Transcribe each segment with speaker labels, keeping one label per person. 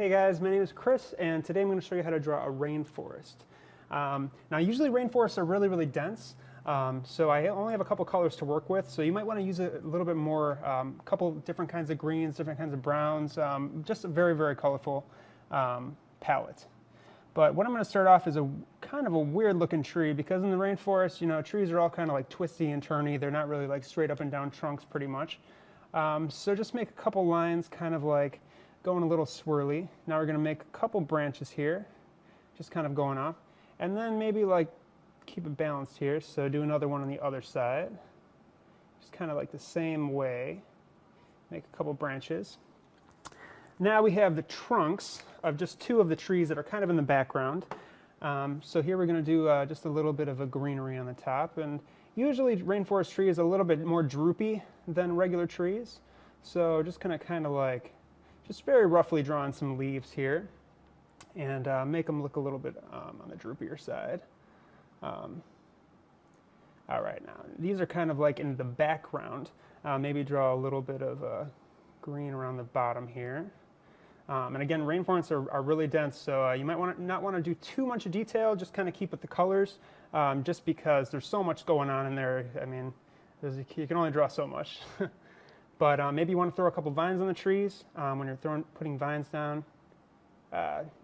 Speaker 1: Hey guys, my name is Chris, and today I'm going to show you how to draw a rainforest. Now usually rainforests are really dense, so I only have a couple colors to work with, so you might want to use a little bit more, a couple different kinds of greens, different kinds of browns, just a very colorful palette. But what I'm going to start off is a kind of a weird looking tree, because in the rainforest, you know, trees are all kind of like twisty and turny. They're not really like straight up and down trunks pretty much. So just make a couple lines kind of like going a little swirly. Now we're going to make a couple branches here, just kind of going off. And then maybe like keep it balanced here, so do another one on the other side. Just kind of like the same way. Make a couple branches. Now we have the trunks of just two of the trees that are kind of in the background. So here we're going to do just a little bit of a greenery on the top. And usually rainforest tree is a little bit more droopy than regular trees. So just kind of like, just very roughly drawing some leaves here, and make them look a little bit on the droopier side. All right, now these are kind of like in the background. Maybe draw a little bit of green around the bottom here. And again, rainforests are really dense, so you might not want to do too much detail. Just kind of keep with the colors, just because there's so much going on in there. I mean, you can only draw so much. But maybe you want to throw a couple vines on the trees when you're putting vines down.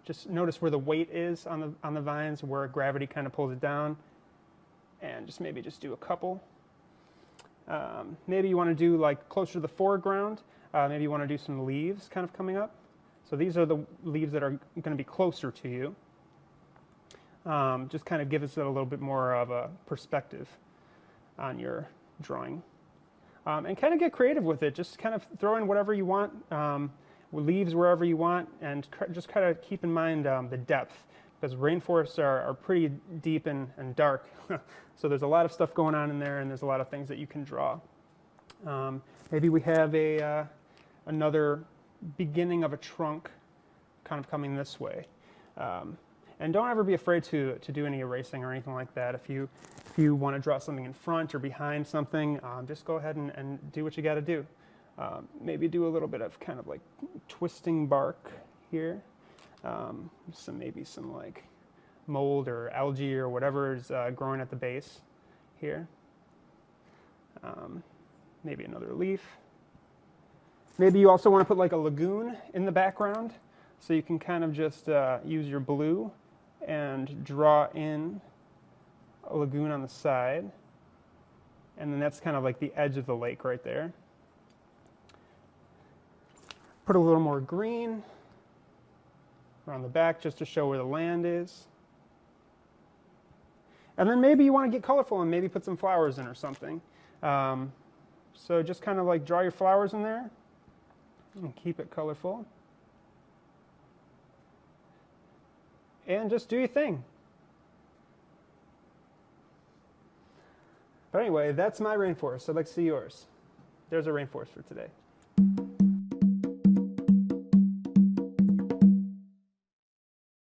Speaker 1: Just notice where the weight is on the vines, where gravity kind of pulls it down, and maybe do a couple. Maybe you want to do like closer to the foreground. Maybe you want to do some leaves kind of coming up. So these are the leaves that are going to be closer to you. Just kind of give us a little bit more of a perspective on your drawing. And kind of get creative with it. Just kind of throw in whatever you want, leaves wherever you want, and just kind of keep in mind the depth, because rainforests are pretty deep and dark. So there's a lot of stuff going on in there, and there's a lot of things that you can draw. Maybe we have another beginning of a trunk kind of coming this way. And don't ever be afraid to do any erasing or anything like that. If you want to draw something in front or behind something, just go ahead and do what you got to do. Maybe do a little bit of kind of like twisting bark here. Maybe some like mold or algae or whatever is growing at the base here. Maybe another leaf. Maybe you also want to put like a lagoon in the background, so you can kind of just use your blue and draw in a lagoon on the side, and then that's kind of like the edge of the lake right there. Put a little more green around the back just to show where the land is. And then maybe you want to get colorful and maybe put some flowers in or something. So just kind of like draw your flowers in there and keep it colorful. And just do your thing. But anyway, that's my rainforest. I'd like to see yours. There's a rainforest for today.